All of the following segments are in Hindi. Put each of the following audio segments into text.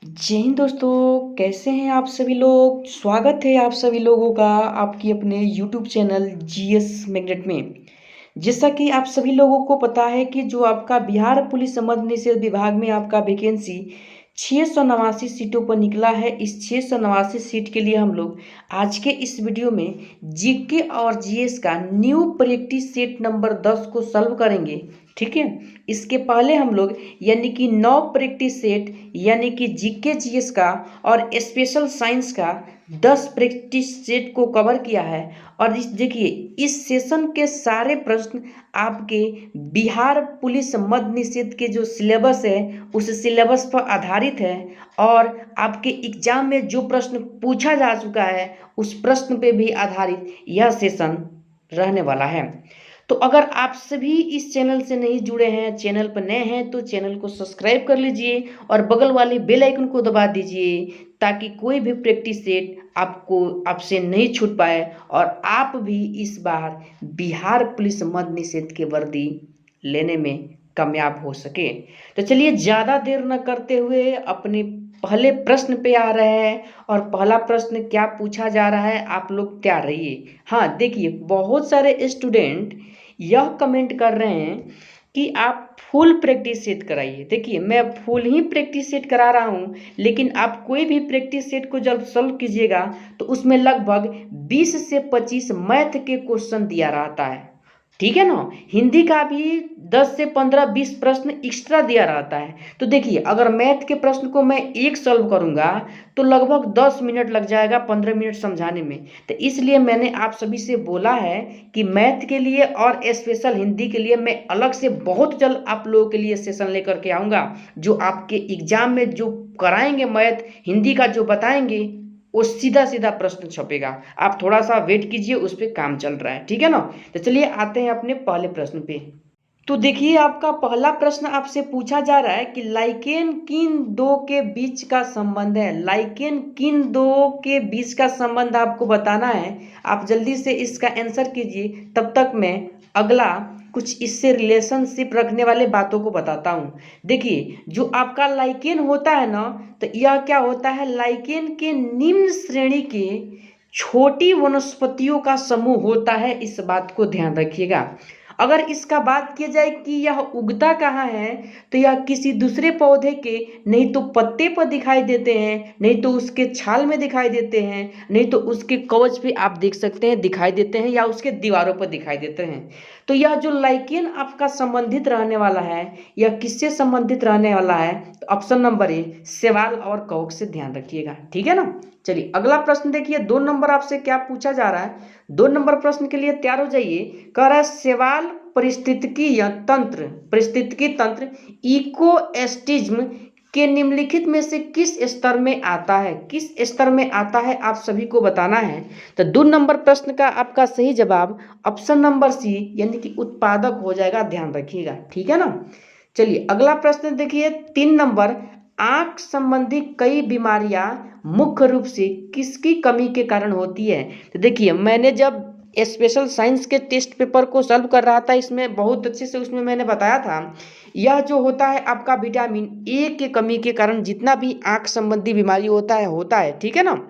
जय हिंद दोस्तों, कैसे हैं आप सभी लोग। स्वागत है आप सभी लोगों का आपकी अपने यूट्यूब चैनल जीएस मैग्नेट में। जैसा कि आप सभी लोगों को पता है कि जो आपका बिहार पुलिस मद्य निषेध विभाग में आपका वैकेंसी 689 सीटों पर निकला है। इस 689 सीट के लिए हम लोग आज के इस वीडियो में जीके और जीएस का न्यू प्रैक्टिस सेट नंबर 10 को सॉल्व करेंगे। ठीक है, इसके पहले हम लोग यानी कि 9 प्रैक्टिस सेट यानी कि जीके जीएस का और स्पेशल साइंस का 10 प्रैक्टिस सेट को कवर किया है। और इस देखिए, इस सेशन के सारे प्रश्न आपके बिहार पुलिस मद्य निषेध के जो सिलेबस है उस सिलेबस पर आधारित है। और आपके एग्जाम में जो प्रश्न पूछा जा चुका है उस प्रश्न पे भी आधारित यह सेशन रहने वाला है। तो अगर आप सभी इस चैनल से नहीं जुड़े हैं, चैनल पर नए हैं, तो चैनल को सब्सक्राइब कर लीजिए और बगल वाले बेल आइकन को दबा दीजिए ताकि कोई भी प्रैक्टिस सेट आपसे नहीं छूट पाए और आप भी इस बार बिहार पुलिस मद्य निषेध के वर्दी लेने में कामयाब हो सके। तो चलिए ज़्यादा देर न करते हुए अपने पहले प्रश्न पे आ रहे हैं। और पहला प्रश्न क्या पूछा जा रहा है, आप लोग तैयार रहिए। हाँ देखिए, बहुत सारे स्टूडेंट यह कमेंट कर रहे हैं कि आप फुल प्रैक्टिस सेट कराइए। देखिए, मैं फुल ही प्रैक्टिस सेट करा रहा हूँ, लेकिन आप कोई भी प्रैक्टिस सेट को जब सॉल्व कीजिएगा तो उसमें लगभग 20 से 25 मैथ के क्वेश्चन दिया रहता है। ठीक है ना, हिंदी का भी 10 से 15-20 प्रश्न एक्स्ट्रा दिया रहता है। तो देखिए, अगर मैथ के प्रश्न को मैं एक सॉल्व करूंगा तो लगभग 10 मिनट लग जाएगा, 15 मिनट समझाने में। तो इसलिए मैंने आप सभी से बोला है कि मैथ के लिए और स्पेशल हिंदी के लिए मैं अलग से बहुत जल्द आप लोगों के लिए सेशन लेकर के आऊँगा। जो आपके एग्जाम में जो कराएंगे मैथ हिंदी का जो बताएंगे वो सीधा सीधा प्रश्न छपेगा। आप थोड़ा सा वेट कीजिए, उस पर काम चल रहा है। ठीक है ना, तो चलिए आते हैं अपने पहले प्रश्न पे। तो देखिए, आपका पहला प्रश्न आपसे पूछा जा रहा है कि लाइकेन किन दो के बीच का संबंध है। लाइकेन किन दो के बीच का संबंध आपको बताना है। आप जल्दी से इसका आंसर कीजिए, तब तक मैं अगला कुछ इससे रिलेशनशिप रखने वाले बातों को बताता हूँ। देखिए, जो आपका लाइकेन होता है ना, तो यह क्या होता है, लाइकेन के निम्न श्रेणी के छोटी वनस्पतियों का समूह होता है। इस बात को ध्यान रखिएगा। अगर इसका बात किया जाए कि यह उगता कहाँ है, तो यह किसी दूसरे पौधे के नहीं तो पत्ते पर दिखाई देते हैं, नहीं तो उसके छाल में दिखाई देते हैं, नहीं तो उसके कवच पे आप देख सकते हैं दिखाई देते हैं, या उसके दीवारों पर दिखाई देते हैं। तो यह जो लाइकेन आपका संबंधित रहने वाला है, यह किससे संबंधित रहने वाला है, तो ऑप्शन नंबर ए शैवाल और कवक से ध्यान रखिएगा। ठीक है ना। चलिए अगला प्रश्न देखिए, 2 नंबर आपसे क्या पूछा जा रहा है। 2 नंबर प्रश्न के लिए तैयार हो जाइए। कह रहा है शैवाल परिस्थितिकी तंत्र इकोएस्टिज्म के निम्नलिखित में से किस स्तर में आता है। किस स्तर में आता है आप सभी को बताना है। तो 2 नंबर प्रश्न का आपका सही जवाब ऑप्शन नंबर सी यानी कि उत्पादक हो जाएगा, ध्यान रखिएगा। ठीक है ना। चलिए अगला प्रश्न देखिए, 3 नंबर, आंख संबंधी कई बीमारियां मुख्य रूप से किसकी कमी के कारण होती है। तो देखिए, मैंने जब स्पेशल साइंस के टेस्ट पेपर को सॉल्व कर रहा था, इसमें बहुत अच्छे से उसमें मैंने बताया था, यह जो होता है आपका विटामिन ए के कमी के कारण जितना भी आंख संबंधी बीमारी होता है। ठीक है ना।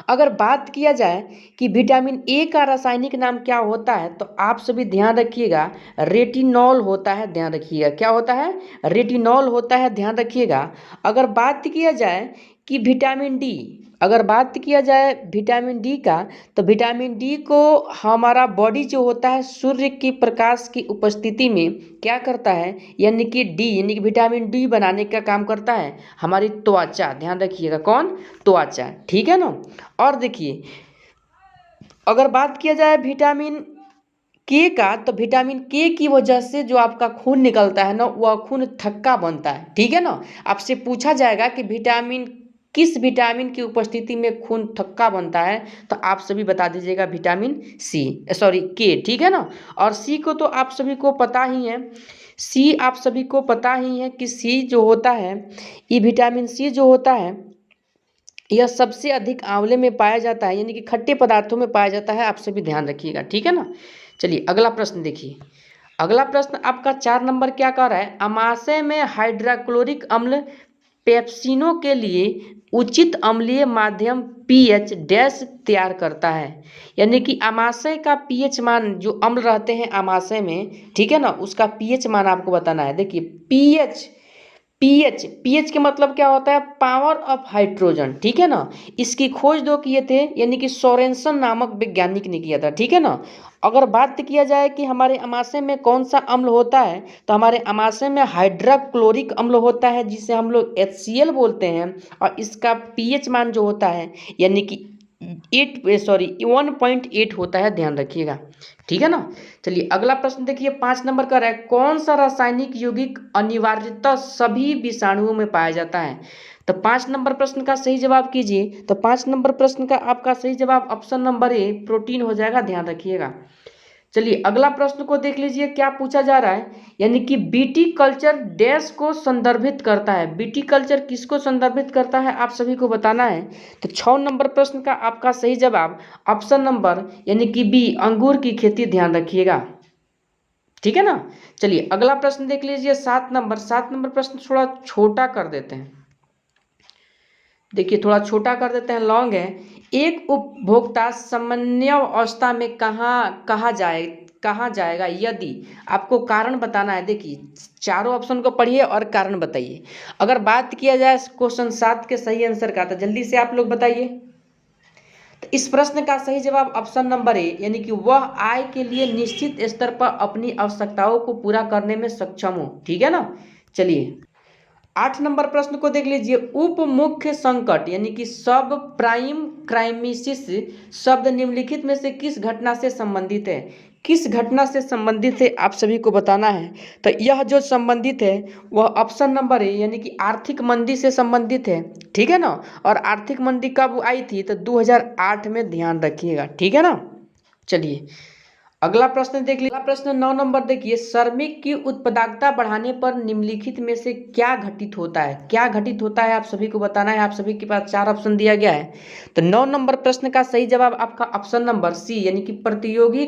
अगर बात किया जाए कि विटामिन ए का रासायनिक नाम क्या होता है, तो आप सभी ध्यान रखिएगा, रेटिनॉल होता है। ध्यान रखिएगा, क्या होता है, रेटिनॉल होता है, ध्यान रखिएगा। अगर बात किया जाए कि विटामिन डी, अगर बात किया जाए विटामिन डी का, तो विटामिन डी को हमारा बॉडी जो होता है सूर्य की प्रकाश की उपस्थिति में क्या करता है, यानी कि डी यानी कि विटामिन डी बनाने का काम करता है हमारी त्वचा। ध्यान रखिएगा, कौन, त्वचा। ठीक है ना। और देखिए, अगर बात किया जाए विटामिन के का, तो विटामिन के की वजह से जो आपका खून निकलता है ना, वह खून थक्का बनता है। ठीक है ना। आपसे पूछा जाएगा कि किस विटामिन की उपस्थिति में खून थक्का बनता है, तो आप सभी बता दीजिएगा विटामिन सी, सॉरी के। ठीक है ना। और सी को तो आप सभी को पता ही है, सी आप सभी को पता ही है कि सी जो होता है, ये विटामिन सी जो होता है यह सबसे अधिक आंवले में पाया जाता है, यानी कि खट्टे पदार्थों में पाया जाता है। आप सभी ध्यान रखिएगा। ठीक है ना। चलिए अगला प्रश्न देखिए। अगला प्रश्न आपका 4 नंबर क्या कह रहा है, अमाशय में हाइड्रोक्लोरिक अम्ल पेप्सिनो के लिए उचित अम्लीय माध्यम पीएच डैश तैयार करता है। यानी कि अमाशय का पीएच मान, जो अम्ल रहते हैं अमाशय में, ठीक है ना, उसका पीएच मान आपको बताना है। देखिए पीएच पीएच पीएच के मतलब क्या होता है, पावर ऑफ हाइड्रोजन, ठीक है ना। इसकी खोज दो किए थे, यानी कि सोरेनसन नामक वैज्ञानिक ने किया था, ठीक है ना। अगर बात किया जाए कि हमारे अमाशय में कौन सा अम्ल होता है, तो हमारे अमाशय में हाइड्रोक्लोरिक अम्ल होता है, जिसे हम लोग HCl बोलते हैं। और इसका पीएच मान जो होता है, यानी कि 1.8 होता है, ध्यान रखिएगा, ठीक है ना। चलिए अगला प्रश्न देखिए, 5 नंबर का है, कौन सा रासायनिक यौगिक अनिवार्यतः सभी विषाणुओं में पाया जाता है। तो 5 नंबर प्रश्न का सही जवाब कीजिए। तो 5 नंबर प्रश्न का आपका सही जवाब ऑप्शन नंबर ए प्रोटीन हो जाएगा, ध्यान रखिएगा। चलिए अगला प्रश्न को देख लीजिए, क्या पूछा जा रहा है, यानी कि बीटी कल्चर डैश को संदर्भित करता है। बीटी कल्चर किसको संदर्भित करता है, आप सभी को बताना है। तो 6 नंबर प्रश्न का आपका सही जवाब ऑप्शन नंबर यानी कि बी अंगूर की खेती, ध्यान रखिएगा, ठीक है ना। चलिए अगला प्रश्न देख लीजिए, 7 नंबर प्रश्न थोड़ा छोटा कर देते हैं। देखिए थोड़ा छोटा कर देते हैं, लॉन्ग है। एक उपभोक्ता समन्वयावस्था में कहा जाएगा यदि आपको कारण बताना है। देखिए चारों ऑप्शन को पढ़िए और कारण बताइए। अगर बात किया जाए क्वेश्चन 7 के सही आंसर का, तो जल्दी से आप लोग बताइए। तो इस प्रश्न का सही जवाब ऑप्शन नंबर ए, यानी कि वह आय के लिए निश्चित स्तर पर अपनी आवश्यकताओं को पूरा करने में सक्षम हो, ठीक है ना। चलिए 8 नंबर प्रश्न को देख लीजिए, उप मुख्य संकट यानी कि सब प्राइम क्राइमिसिस शब्द निम्नलिखित में से किस घटना से संबंधित है। किस घटना से संबंधित है आप सभी को बताना है। तो यह जो संबंधित है वह ऑप्शन नंबर है, यानी कि आर्थिक मंदी से संबंधित है, ठीक है ना। और आर्थिक मंदी कब आई थी, तो 2008 में, ध्यान रखिएगा, ठीक है ना। चलिए अगला प्रश्न देख लीजिए, अगला प्रश्न 9 नंबर देखिए, श्रमिक की उत्पादकता बढ़ाने पर निम्नलिखित में से क्या घटित होता है। क्या घटित होता है आप सभी को बताना है। आप सभी के पास 4 ऑप्शन दिया गया है। तो 9 नंबर प्रश्न का सही जवाब आपका ऑप्शन नंबर सी, यानी कि प्रतियोगी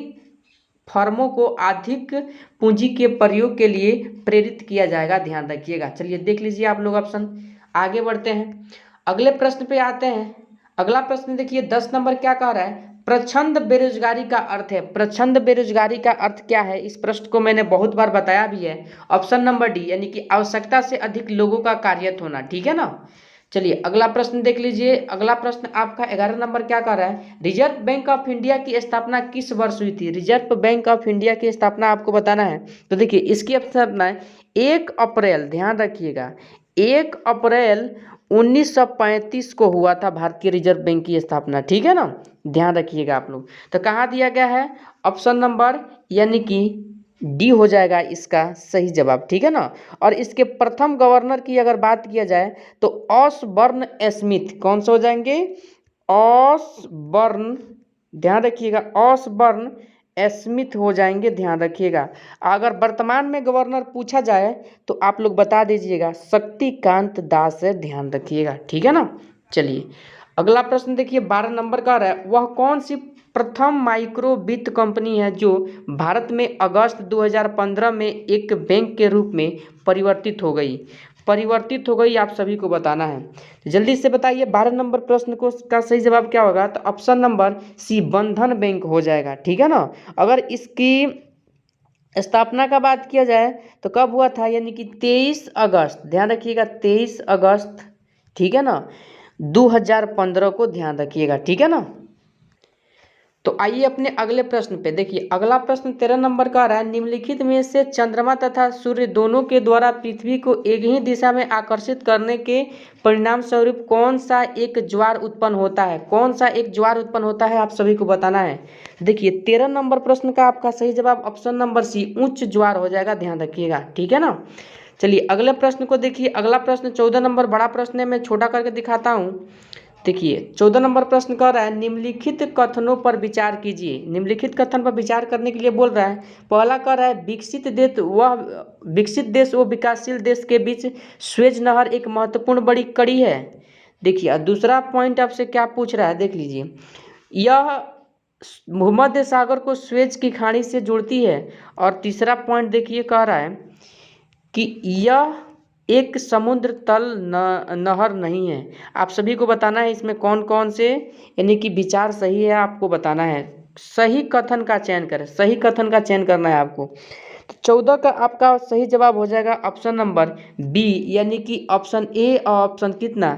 फर्मों को अधिक पूंजी के प्रयोग के लिए प्रेरित किया जाएगा, ध्यान रखिएगा। चलिए देख लीजिए आप लोग ऑप्शन। आगे बढ़ते हैं, अगले प्रश्न पे आते हैं। अगला प्रश्न देखिए 10 नंबर क्या कह रहा है, प्रच्छंद बेरोजगारी का अर्थ है। प्रच्छंद बेरोजगारी का अर्थ क्या है, इस प्रश्न को मैंने बहुत बार बताया भी है। ऑप्शन नंबर डी, यानी कि आवश्यकता से अधिक लोगों का कार्यरत होना, ठीक है ना। चलिए अगला प्रश्न देख लीजिए, अगला प्रश्न आपका 11 नंबर क्या कर रहा है, रिजर्व बैंक ऑफ इंडिया की स्थापना किस वर्ष हुई थी। रिजर्व बैंक ऑफ इंडिया की स्थापना आपको बताना है। तो देखिए इसकी स्थापना 1 अप्रैल, ध्यान रखिएगा, 1 अप्रैल 1935 को हुआ था भारतीय रिजर्व बैंक की स्थापना, ठीक है ना, ध्यान रखिएगा आप लोग। तो कहाँ दिया गया है, ऑप्शन नंबर यानी कि डी हो जाएगा इसका सही जवाब, ठीक है ना। और इसके प्रथम गवर्नर की अगर बात किया जाए तो ऑसबर्न स्मिथ, कौन से हो जाएंगे, ऑसबर्न, ध्यान रखिएगा, ऑसबर्न स्मिथ हो जाएंगे, ध्यान रखिएगा। अगर वर्तमान में गवर्नर पूछा जाए तो आप लोग बता दीजिएगा शक्तिकांत दास है, ध्यान रखिएगा, ठीक है ना। चलिए अगला प्रश्न देखिए 12 नंबर का है, वह कौन सी प्रथम माइक्रो वित्त कंपनी है जो भारत में अगस्त 2015 में एक बैंक के रूप में परिवर्तित हो गई, आप सभी को बताना है। जल्दी से बताइए 12 नंबर प्रश्न को का सही जवाब क्या होगा। तो ऑप्शन नंबर सी बंधन बैंक हो जाएगा, ठीक है ना। अगर इसकी स्थापना का बात किया जाए तो कब हुआ था, यानी कि 23 अगस्त, ध्यान रखिएगा 23 अगस्त, ठीक है ना, 2015 को, ध्यान रखिएगा, ठीक है ना। तो आइए अपने अगले प्रश्न पे देखिए, अगला प्रश्न 13 नंबर का आ रहा है, निम्नलिखित में से चंद्रमा तथा सूर्य दोनों के द्वारा पृथ्वी को एक ही दिशा में आकर्षित करने के परिणाम स्वरूप कौन सा एक ज्वार उत्पन्न होता है। कौन सा एक ज्वार उत्पन्न होता है आप सभी को बताना है। देखिए 13 नंबर प्रश्न का आपका सही जवाब ऑप्शन नंबर सी उच्च ज्वार हो जाएगा, ध्यान रखिएगा, ठीक है ना। चलिए अगले प्रश्न को देखिए, अगला प्रश्न 14 नंबर बड़ा प्रश्न है, मैं छोटा करके दिखाता हूँ। देखिए 14 नंबर प्रश्न कर रहा है, निम्नलिखित कथनों पर विचार कीजिए। निम्नलिखित कथन पर विचार करने के लिए बोल रहा है। पहला कर रहा है, विकसित देश व विकासशील देश के बीच स्वेज नहर एक महत्वपूर्ण बड़ी कड़ी है। देखिए दूसरा पॉइंट आपसे क्या पूछ रहा है, देख लीजिए, यह भूमध्य सागर को स्वेज की खाड़ी से जोड़ती है। और तीसरा पॉइंट देखिए कह रहा है कि यह एक समुद्र तल नहर नहीं है। आप सभी को बताना है इसमें कौन कौन से यानी कि विचार सही है, आपको बताना है। सही कथन का चयन करें, सही कथन का चयन करना है आपको। तो 14 का आपका सही जवाब हो जाएगा ऑप्शन नंबर बी, यानी कि ऑप्शन ए और ऑप्शन कितना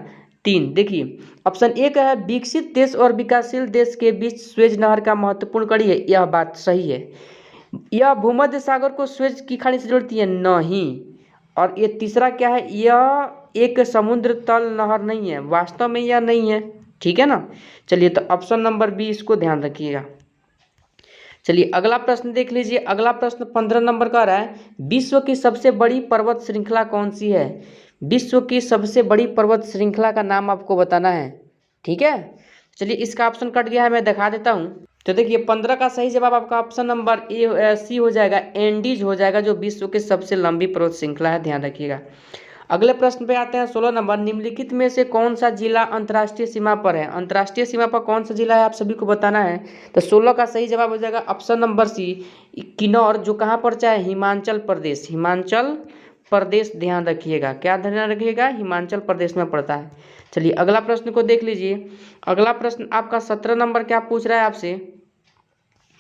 3। देखिए ऑप्शन ए का है विकसित देश और विकासशील देश के बीच स्वेज नहर का महत्वपूर्ण कड़ी है, यह बात सही है। यह भूमध्य सागर को स्वेज की खाड़ी से जोड़ती है, नहीं। और ये तीसरा क्या है, यह एक समुद्र तल नहर नहीं है, वास्तव में यह नहीं है, ठीक है ना। चलिए तो ऑप्शन नंबर बी इसको ध्यान रखिएगा। चलिए अगला प्रश्न देख लीजिए। अगला प्रश्न 15 नंबर का रहा है, विश्व की सबसे बड़ी पर्वत श्रृंखला कौन सी है। विश्व की सबसे बड़ी पर्वत श्रृंखला का नाम आपको बताना है, ठीक है। चलिए इसका ऑप्शन कट गया है, मैं दिखा देता हूँ। तो देखिए 15 का सही जवाब आपका ऑप्शन नंबर ए सी हो जाएगा, एंडीज हो जाएगा, जो विश्व की सबसे लंबी पर्वत श्रृंखला है, ध्यान रखिएगा। अगले प्रश्न पे आते हैं 16 नंबर, निम्नलिखित में से कौन सा जिला अंतर्राष्ट्रीय सीमा पर है। अंतर्राष्ट्रीय सीमा पर कौन सा जिला है आप सभी को बताना है। तो 16 का सही जवाब हो जाएगा ऑप्शन नंबर सी, किन्नौर, जो कहाँ पड़ता है, हिमाचल प्रदेश। हिमाचल प्रदेश ध्यान रखिएगा, क्या ध्यान रखिएगा, हिमाचल प्रदेश में पड़ता है। चलिए अगला प्रश्न को देख लीजिए। अगला प्रश्न आपका 17 नंबर क्या पूछ रहा है आपसे।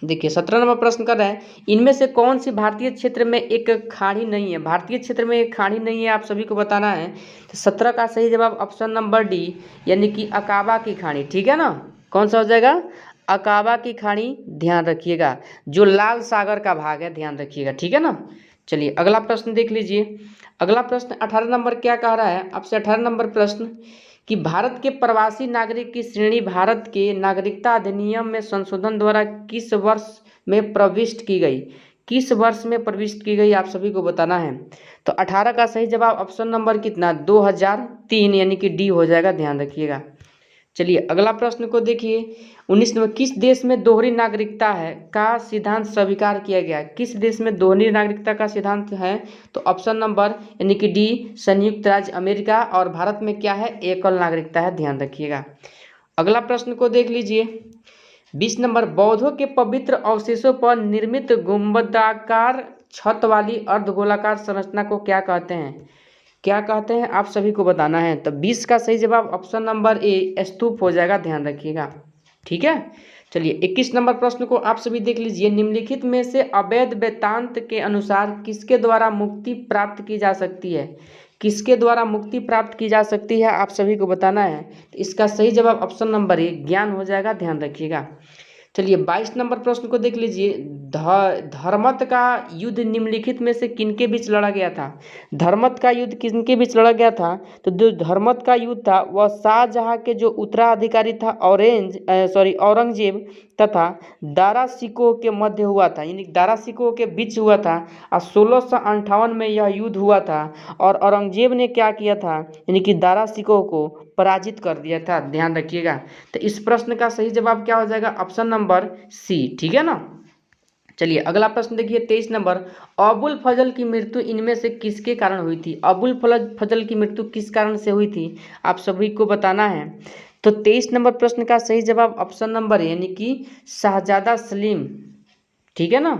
देखिए 17 नंबर प्रश्न कर रहे हैं, इनमें से कौन सी भारतीय क्षेत्र में एक खाड़ी नहीं है। भारतीय क्षेत्र में एक खाड़ी नहीं है, आप सभी को बताना है। तो 17 का सही जवाब ऑप्शन नंबर डी, यानी कि अकाबा की खाड़ी, ठीक है ना। कौन सा हो जाएगा, अकाबा की खाड़ी, ध्यान रखिएगा, जो लाल सागर का भाग है, ध्यान रखिएगा, ठीक है ना। चलिए अगला प्रश्न देख लीजिए। अगला प्रश्न 18 नंबर क्या कह रहा है आपसे। 18 नंबर प्रश्न कि भारत के प्रवासी नागरिक की श्रेणी भारत के नागरिकता अधिनियम में संशोधन द्वारा किस वर्ष में प्रविष्ट की गई। किस वर्ष में प्रविष्ट की गई, आप सभी को बताना है। तो 18 का सही जवाब ऑप्शन नंबर कितना 2003, यानी कि डी हो जाएगा, ध्यान रखिएगा। चलिए अगला प्रश्न को देखिए। 19 नंबर, किस देश में दोहरी नागरिकता है का सिद्धांत स्वीकार किया गया। किस देश में दोहरी नागरिकता का सिद्धांत है। तो ऑप्शन नंबर यानी कि डी, संयुक्त राज्य अमेरिका, और भारत में क्या है, एकल नागरिकता है, ध्यान रखिएगा। अगला प्रश्न को देख लीजिए। 20 नंबर, बौद्धों के पवित्र अवशेषों पर निर्मित गुंबदाकार छत वाली अर्धगोलाकार संरचना को क्या कहते हैं। क्या कहते हैं आप सभी को बताना है। तो 20 का सही जवाब ऑप्शन नंबर ए, स्तूप हो जाएगा, ध्यान रखिएगा, ठीक है। चलिए 21 नंबर प्रश्न को आप सभी देख लीजिए। निम्नलिखित में से अवैध वेदांत के अनुसार किसके द्वारा मुक्ति प्राप्त की जा सकती है। किसके द्वारा मुक्ति प्राप्त की जा सकती है, आप सभी को बताना है। तो इसका सही जवाब ऑप्शन नंबर ए, ज्ञान हो जाएगा, ध्यान रखिएगा। चलिए 22 नंबर प्रश्न को देख लीजिए। धर्मत का युद्ध निम्नलिखित में से किनके बीच लड़ा गया था। धर्मत का युद्ध किनके बीच लड़ा गया था। तो जो धर्मत का युद्ध था वह शाहजहां के जो उत्तराधिकारी था औरंगजेब तथा दारा सिकोह के मध्य हुआ था, यानी दारा सिकोह के बीच हुआ था। और 1658 में यह युद्ध हुआ था और औरंगजेब ने क्या किया था, यानी कि दारा सिकोह को पराजित कर दिया था, ध्यान रखिएगा। तो इस प्रश्न का सही जवाब क्या हो जाएगा, ऑप्शन नंबर सी, ठीक है ना। चलिए अगला प्रश्न देखिए 23 नंबर, अबुल फजल की मृत्यु इनमें से किसके कारण हुई थी। अबुल फजल की मृत्यु किस कारण से हुई थी, आप सभी को बताना है। तो 23 नंबर प्रश्न का सही जवाब ऑप्शन नंबर यानी कि शाहजादा सलीम, ठीक है ना।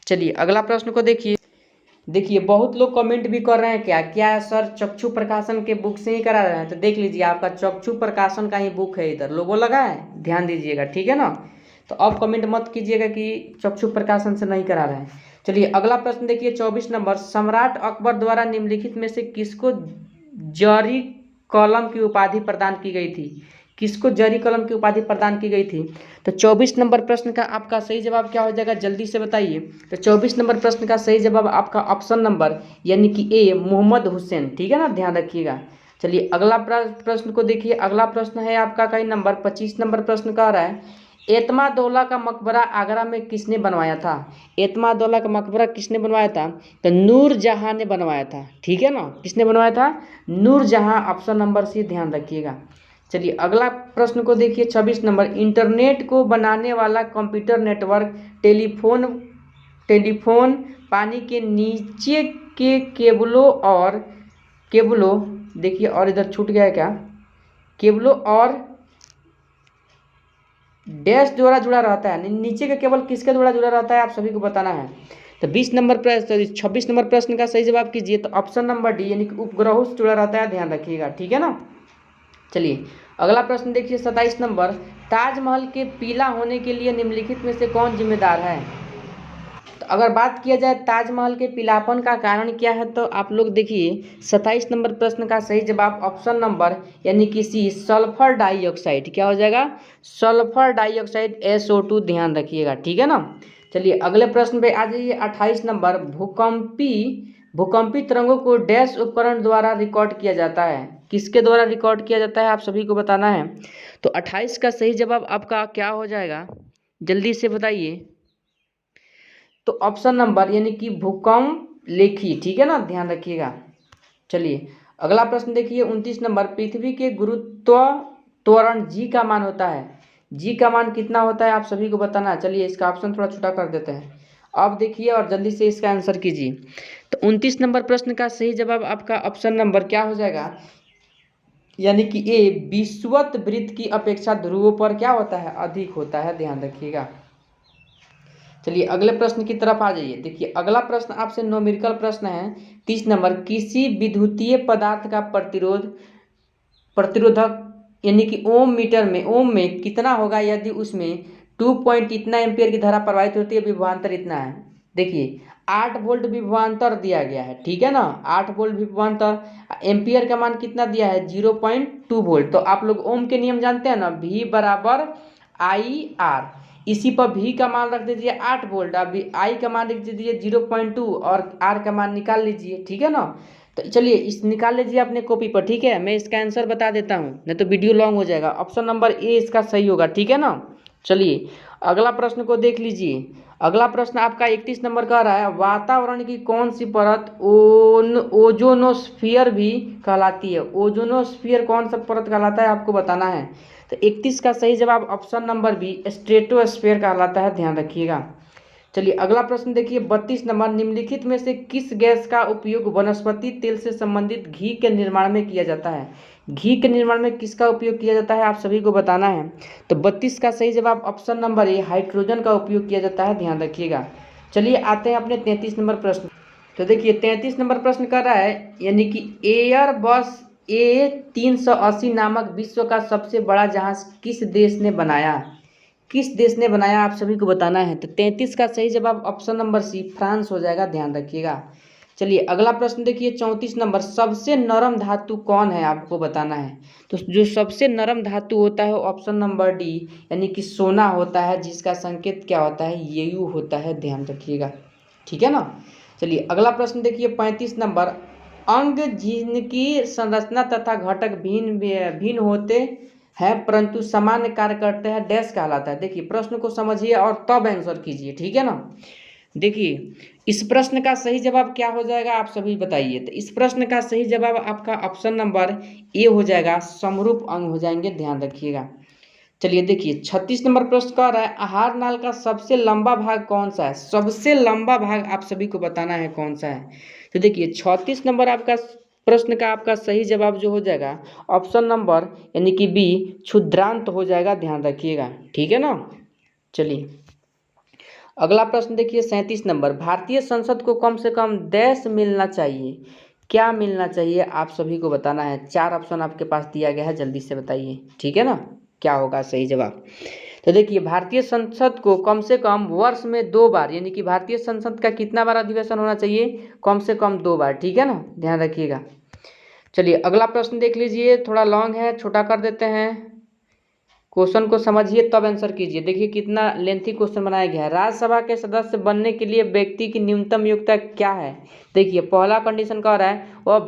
चलिए अगला प्रश्न को देखिए बहुत लोग कमेंट भी कर रहे हैं, क्या सर चक्षु प्रकाशन के बुक से ही करा रहे हैं। तो देख लीजिए आपका चक्षु प्रकाशन का ही बुक है, इधर लोगो लगा है, ध्यान दीजिएगा, ठीक है ना। तो अब कमेंट मत कीजिएगा कि चक्षु प्रकाशन से नहीं करा रहे हैं। चलिए अगला प्रश्न देखिए 24 नंबर, सम्राट अकबर द्वारा निम्नलिखित में से किसको जरी कलम की उपाधि प्रदान की गई थी। किसको जरी कलम की उपाधि प्रदान की गई थी। तो 24 नंबर प्रश्न का आपका सही जवाब क्या हो जाएगा, जल्दी से बताइए। तो 24 नंबर प्रश्न का सही जवाब आपका ऑप्शन नंबर यानी कि ए, मोहम्मद हुसैन, ठीक है ना, ध्यान रखिएगा। चलिए अगला प्रश्न को देखिए। अगला प्रश्न है आपका कई नंबर 25 नंबर प्रश्न कह रहा है, एतमादौला का मकबरा आगरा में किसने बनवाया था। एतमादौला का मकबरा किसने बनवाया था। तो नूरजहां ने बनवाया था, ठीक है ना। किसने बनवाया था, नूरजहां, ऑप्शन नंबर सी, ध्यान रखिएगा। चलिए अगला प्रश्न को देखिए 26 नंबर, इंटरनेट को बनाने वाला कंप्यूटर नेटवर्क टेलीफोन पानी के नीचे के केबलों देखिए, और इधर छूट गया है क्या, केबलों और डैश द्वारा जुड़ा रहता है। नीचे का केबल किसके द्वारा जुड़ा रहता है, आप सभी को बताना है। तो 20 नंबर प्रश्न 26 नंबर प्रश्न का सही जवाब कीजिए तो ऑप्शन नंबर डी यानी कि उपग्रहों से जुड़ा रहता है, ध्यान रखिएगा, ठीक है ना। चलिए अगला प्रश्न देखिए 27 नंबर, ताजमहल के पीला होने के लिए निम्नलिखित में से कौन जिम्मेदार है। तो अगर बात किया जाए ताजमहल के पीलापन का कारण क्या है तो आप लोग देखिए 27 नंबर प्रश्न का सही जवाब ऑप्शन नंबर यानी कि सी सल्फर डाइऑक्साइड, क्या हो जाएगा, सल्फर डाइऑक्साइड SO2, ध्यान रखिएगा, ठीक है ना। चलिए अगले प्रश्न पे आ जाइए 28 नंबर, भूकंपी तरंगों को डैश उपकरण द्वारा रिकॉर्ड किया जाता है, किसके द्वारा रिकॉर्ड किया जाता है आप सभी को बताना है। तो 28 का सही जवाब आपका क्या हो जाएगा, जल्दी से बताइए। तो ऑप्शन नंबर यानी कि भूकंप लेखी, ठीक है ना, ध्यान रखिएगा। चलिए अगला प्रश्न देखिए 29 नंबर, पृथ्वी के गुरुत्व त्वरण जी का मान होता है, जी का मान कितना होता है आप सभी को बताना है। चलिए इसका ऑप्शन थोड़ा छोटा कर देते हैं, अब देखिए और जल्दी से इसका आंसर कीजिए। तो 29 नंबर प्रश्न का सही जवाब आपका ऑप्शन नंबर क्या हो जाएगा, यानी कि ए विषुवत वृत्त की अपेक्षा ध्रुवों पर क्या होता है, अधिक होता है, ध्यान रखिएगा। चलिए अगले प्रश्न की तरफ आ जाइए। देखिए अगला प्रश्न आपसे न्यूमेरिकल प्रश्न है 30 नंबर, किसी विद्युतीय पदार्थ का प्रतिरोधक यानी कि ओम में कितना होगा यदि उसमें 2 पॉइंट इतना एम्पियर की धारा प्रवाहित होती है, विभवांतर इतना है। देखिए 8 वोल्ट विभवांतर दिया गया है, ठीक है ना, 8 वोल्ट विभवांतर, एम्पियर का मान कितना दिया है 0.2 वोल्ट। तो आप लोग ओम के नियम जानते हैं ना, V बराबर IR, इसी पर V का मान रख दीजिए 8 वोल्ट, अब I का मान रख दीजिए 0.2 और R का मान निकाल लीजिए, ठीक है ना। तो चलिए इस निकाल लीजिए अपने कॉपी पर, ठीक है, मैं इसका आंसर बता देता हूँ नहीं तो वीडियो लॉन्ग हो जाएगा। ऑप्शन नंबर ए इसका सही होगा, ठीक है ना। चलिए अगला प्रश्न को देख लीजिए। अगला प्रश्न आपका 31 नंबर का रहा है, वातावरण की कौन सी परत ओजोनोस्फीयर भी कहलाती है, ओजोनोस्फीयर कौन सा परत कहलाता है आपको बताना है। तो 31 का सही जवाब ऑप्शन नंबर बी स्ट्रेटोस्फीयर कहलाता है, ध्यान रखिएगा। चलिए अगला प्रश्न देखिए 32 नंबर, निम्नलिखित में से किस गैस का उपयोग वनस्पति तेल से संबंधित घी के निर्माण में किया जाता है, घी के निर्माण में किसका उपयोग किया जाता है आप सभी को बताना है। तो 32 का सही जवाब ऑप्शन नंबर ए हाइड्रोजन का उपयोग किया जाता है, ध्यान रखिएगा। चलिए आते हैं अपने 33 नंबर प्रश्न। तो देखिए 33 नंबर प्रश्न कर रहा है, यानी कि एयरबस A380 नामक विश्व का सबसे बड़ा जहाज किस देश ने बनाया, किस देश ने बनाया आप सभी को बताना है। तो 33 का सही जवाब ऑप्शन नंबर सी फ्रांस हो जाएगा, ध्यान रखिएगा। चलिए अगला प्रश्न देखिए 34 नंबर, सबसे नरम धातु कौन है आपको बताना है। तो जो सबसे नरम धातु होता है ऑप्शन नंबर डी यानी कि सोना होता है, जिसका संकेत क्या होता है, Au होता है, ध्यान रखिएगा, ठीक है ना। चलिए अगला प्रश्न देखिए 35 नंबर, अंग जिनकी संरचना तथा घटक भिन्न भिन्न होते हैं परंतु सामान्य कार्य करते हैं डैश कहलाता है। देखिए प्रश्न को समझिए और तब आंसर कीजिए, ठीक है ना। देखिए इस प्रश्न का सही जवाब क्या हो जाएगा आप सभी बताइए। तो इस प्रश्न का सही जवाब आपका ऑप्शन नंबर ए हो जाएगा, समरूप अंग हो जाएंगे, ध्यान रखिएगा। चलिए देखिए 36 नंबर प्रश्न कह रहा है, आहार नाल का सबसे लंबा भाग कौन सा है, सबसे लंबा भाग आप सभी को बताना है कौन सा है। तो देखिए 36 नंबर आपका प्रश्न का आपका सही जवाब जो हो जाएगा ऑप्शन नंबर यानी कि बी क्षुद्रांत हो जाएगा, ध्यान रखिएगा, ठीक है ना। चलिए अगला प्रश्न देखिए 37 नंबर, भारतीय संसद को कम से कम डैश मिलना चाहिए, क्या मिलना चाहिए आप सभी को बताना है। 4 ऑप्शन आपके पास दिया गया है, जल्दी से बताइए, ठीक है ना, क्या होगा सही जवाब। तो देखिए भारतीय संसद को कम से कम वर्ष में 2 बार यानी कि भारतीय संसद का कितना बार अधिवेशन होना चाहिए, कम से कम 2 बार, ठीक है ना, ध्यान रखिएगा। चलिए अगला प्रश्न देख लीजिए, थोड़ा लॉन्ग है, छोटा कर देते हैं, क्वेश्चन को समझिए तब आंसर कीजिए। देखिए कितना लेंथी क्वेश्चन बनाया गया है। राज्यसभा के सदस्य बनने के लिए व्यक्ति की न्यूनतम योग्यता क्या है। देखिए पहला कंडीशन कह रहा है वह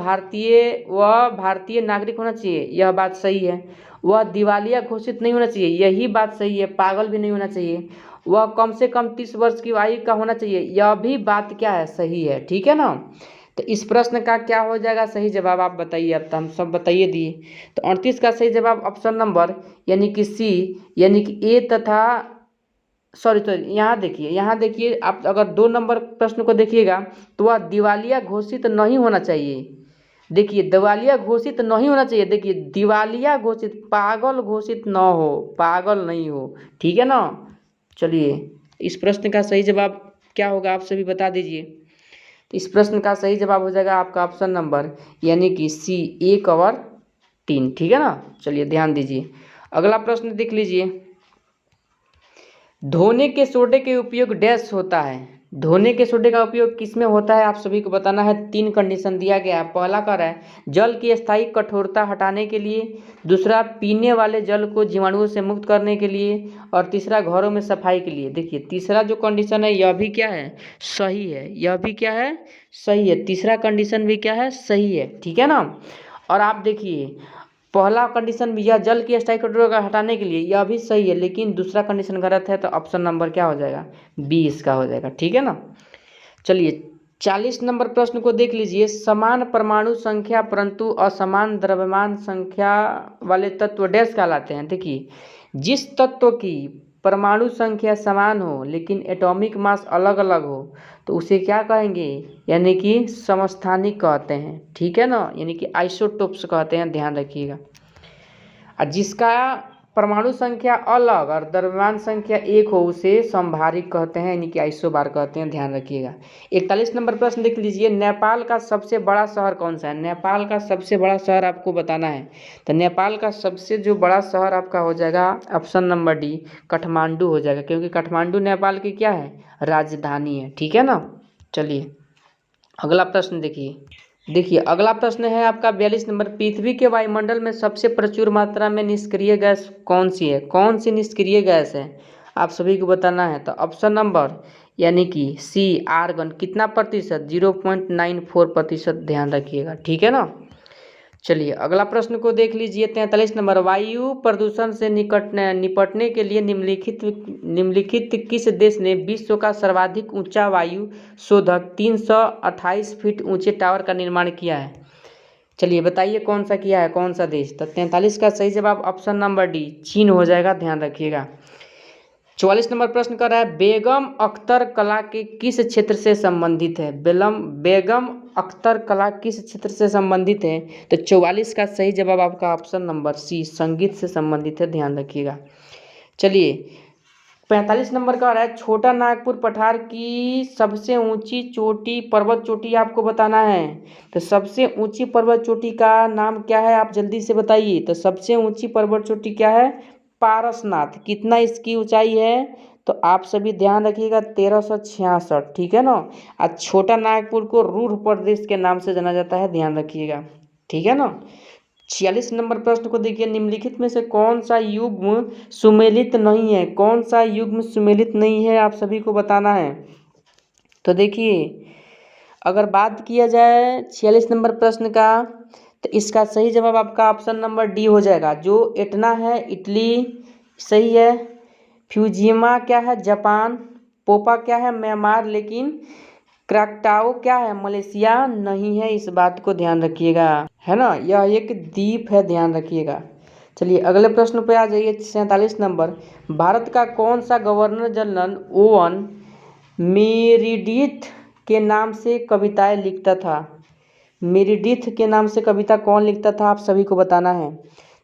भारतीय नागरिक होना चाहिए, यह बात सही है। वह दिवालिया घोषित नहीं होना चाहिए, यही बात सही है, पागल भी नहीं होना चाहिए। वह कम से कम 30 वर्ष की आयु का होना चाहिए, यह भी बात क्या है, सही है, ठीक है ना। तो इस प्रश्न का क्या हो जाएगा सही जवाब आप बताइए, अब तो हम सब बताइए दिए। तो 38 का सही जवाब ऑप्शन नंबर यानी कि सी यानी कि ए तथा सॉरी यहाँ देखिए आप अगर 2 नंबर प्रश्न को देखिएगा तो वह दिवालिया घोषित नहीं होना चाहिए। देखिए दिवालिया घोषित नहीं होना चाहिए, देखिए दिवालिया घोषित, पागल घोषित न हो, पागल नहीं हो, ठीक है ना। चलिए इस प्रश्न का सही जवाब क्या होगा आप सभी बता दीजिए। तो इस प्रश्न का सही जवाब हो जाएगा आपका ऑप्शन नंबर यानी कि सी 1/3। ठीक है ना। चलिए ध्यान दीजिए, अगला प्रश्न देख लीजिए। धोने के सोडे के उपयोग डैश होता है। धोने के सोडे का उपयोग किस में होता है आप सभी को बताना है। 3 कंडीशन दिया गया है। पहला कह रहा है जल की स्थायी कठोरता हटाने के लिए, दूसरा पीने वाले जल को जीवाणुओं से मुक्त करने के लिए, और तीसरा घरों में सफाई के लिए। देखिए तीसरा जो कंडीशन है यह भी क्या है, सही है। यह भी क्या है, सही है। तीसरा कंडीशन भी क्या है, सही है। ठीक है ना। और आप देखिए पहला कंडीशन भी, यह जल की स्थायी कठोरता हटाने के लिए, यह भी सही है, लेकिन दूसरा कंडीशन गलत है। तो ऑप्शन नंबर क्या हो जाएगा, बी इसका हो जाएगा। ठीक है ना। चलिए 40 नंबर प्रश्न को देख लीजिए। समान परमाणु संख्या परंतु असमान द्रव्यमान संख्या वाले तत्व डैश कहलाते हैं। देखिए जिस तत्व की परमाणु संख्या समान हो लेकिन एटॉमिक मास अलग अलग हो तो उसे क्या कहेंगे, यानी कि समस्थानिक कहते हैं। ठीक है ना, यानी कि आइसोटोप्स कहते हैं, ध्यान रखिएगा। और जिसका परमाणु संख्या अलग और द्रव्यमान संख्या एक हो उसे समभारिक कहते हैं, यानी कि आइसोबार कहते हैं, ध्यान रखिएगा। 41 नंबर प्रश्न देख लीजिए। नेपाल का सबसे बड़ा शहर कौन सा है। नेपाल का सबसे बड़ा शहर आपको बताना है। तो नेपाल का सबसे जो बड़ा शहर आपका हो जाएगा ऑप्शन नंबर डी, काठमांडू हो जाएगा, क्योंकि काठमांडू नेपाल की क्या है, राजधानी है। ठीक है ना। चलिए अगला प्रश्न देखिए अगला प्रश्न है आपका 42 नंबर। पृथ्वी के वायुमंडल में सबसे प्रचुर मात्रा में निष्क्रिय गैस कौन सी है। कौन सी निष्क्रिय गैस है आप सभी को बताना है। तो ऑप्शन नंबर यानी कि सी आर्गन, कितना प्रतिशत, 0.94%, ध्यान रखिएगा। ठीक है ना। चलिए अगला प्रश्न को देख लीजिए। 43 नंबर। वायु प्रदूषण से निपटने के लिए निम्नलिखित किस देश ने विश्व का सर्वाधिक ऊंचा वायु शोधक 328 फीट ऊंचे टावर का निर्माण किया है। चलिए बताइए कौन सा किया है, कौन सा देश। तो 43 का सही जवाब ऑप्शन नंबर डी, चीन हो जाएगा, ध्यान रखिएगा। 44 नंबर प्रश्न कर रहा है बेगम अख्तर कला के किस क्षेत्र से संबंधित है। बेगम अख्तर कला किस क्षेत्र से संबंधित है। तो 44 का सही जवाब आपका ऑप्शन नंबर सी, संगीत से संबंधित है, ध्यान रखिएगा। चलिए 45 नंबर का आ रहा है छोटा नागपुर पठार की सबसे ऊंची चोटी, पर्वत चोटी आपको बताना है। तो सबसे ऊंची पर्वत चोटी का नाम क्या है आप जल्दी से बताइए। तो सबसे ऊंची पर्वत चोटी क्या है, पारसनाथ। कितना इसकी ऊंचाई है तो आप सभी ध्यान रखिएगा, 1366। ठीक है ना। आज छोटा नागपुर को रूढ़ प्रदेश के नाम से जाना जाता है, ध्यान रखिएगा। ठीक है ना। 46 नंबर प्रश्न को देखिए। निम्नलिखित में से कौन सा युग्म सुमेलित नहीं है। कौन सा युग्म सुमेलित नहीं है आप सभी को बताना है। तो देखिए अगर बात किया जाए 46 नंबर प्रश्न का, तो इसका सही जवाब आपका ऑप्शन नंबर डी हो जाएगा। जो एटना है इटली सही है, फ्यूजियमा क्या है जापान, पोपा क्या है म्यांमार, लेकिन क्राकटाओ क्या है मलेशिया नहीं है। इस बात को ध्यान रखिएगा, है ना, यह एक द्वीप है, ध्यान रखिएगा। चलिए अगले प्रश्न पे आ जाइए। 47 नंबर। भारत का कौन सा गवर्नर जनरल ओवन मेरिडिथ के नाम से कविताएं लिखता था। मेरिडिथ के नाम से कविता कौन लिखता था आप सभी को बताना है।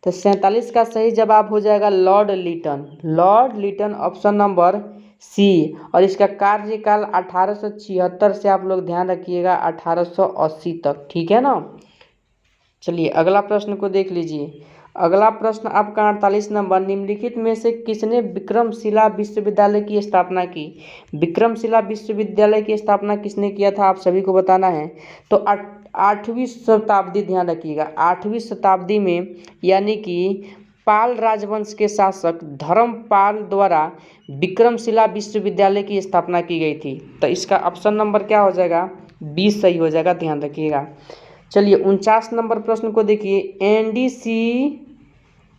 तो 47 का सही जवाब हो जाएगा lord Lytton. Lord Lytton option number C. और इसका कार्यकाल 1876 से आप लोग ध्यान रखिएगा 1880 तक। ठीक है ना। चलिए अगला प्रश्न को देख लीजिए। अगला प्रश्न आपका 48 नंबर। निम्नलिखित में से किसने विक्रमशिला विश्वविद्यालय की स्थापना की। विक्रमशिला विश्वविद्यालय की स्थापना किसने किया था आप सभी को बताना है। तो 8वीं शताब्दी, ध्यान रखिएगा, 8वीं शताब्दी में, यानी कि पाल राजवंश के शासक धर्मपाल द्वारा विक्रमशिला विश्वविद्यालय की स्थापना की गई थी। तो इसका ऑप्शन नंबर क्या हो जाएगा, 20 सही हो जाएगा, ध्यान रखिएगा। चलिए 49 नंबर प्रश्न को देखिए।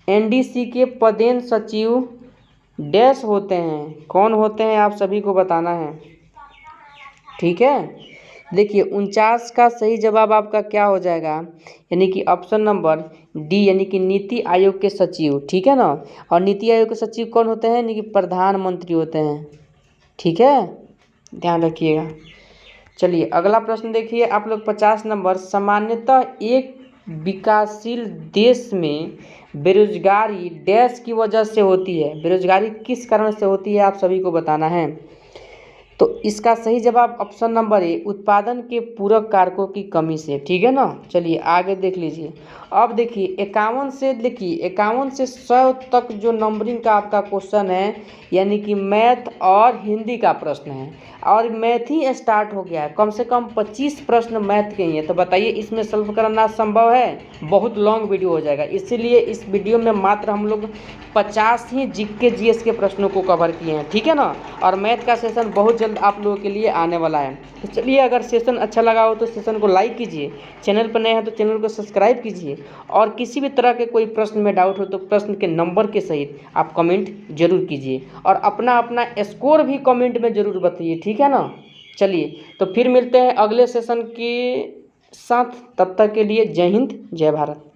एनडीसी के पदेन सचिव डैश होते हैं। कौन होते हैं आप सभी को बताना है। ठीक है। देखिए 49 का सही जवाब आपका क्या हो जाएगा, यानी कि ऑप्शन नंबर डी, यानी कि नीति आयोग के सचिव। ठीक है ना। और नीति आयोग के सचिव कौन होते हैं, यानी कि प्रधानमंत्री होते हैं। ठीक है, ध्यान रखिएगा। चलिए अगला प्रश्न देखिए आप लोग 50 नंबर। सामान्यतः एक विकासशील देश में बेरोजगारी डैश की वजह से होती है। बेरोजगारी किस कारण से होती है आप सभी को बताना है। तो इसका सही जवाब ऑप्शन नंबर ए, उत्पादन के पूरक कारकों की कमी से। ठीक है ना। चलिए आगे देख लीजिए। अब देखिए 51 से 100 तक जो नंबरिंग का आपका क्वेश्चन है, यानी कि मैथ और हिंदी का प्रश्न है, और मैथ ही स्टार्ट हो गया है। कम से कम 25 प्रश्न मैथ के ही है। तो बताइए इसमें सॉल्व करना संभव है? बहुत लॉन्ग वीडियो हो जाएगा, इसीलिए इस वीडियो में मात्र हम लोग 50 ही जीके जीएस के प्रश्नों को कवर किए हैं। ठीक है ना। और मैथ का सेशन बहुत जल्द आप लोगों के लिए आने वाला है। तो चलिए, अगर सेशन अच्छा लगा हो तो सेशन को लाइक कीजिए, चैनल पर नए हैं तो चैनल को सब्सक्राइब कीजिए, और किसी भी तरह के कोई प्रश्न में डाउट हो तो प्रश्न के नंबर के सहित आप कमेंट जरूर कीजिए, और अपना अपना स्कोर भी कमेंट में ज़रूर बताइए। ठीक है ना। चलिए, तो फिर मिलते हैं अगले सेशन के साथ। तब तक के लिए जय हिंद, जय भारत।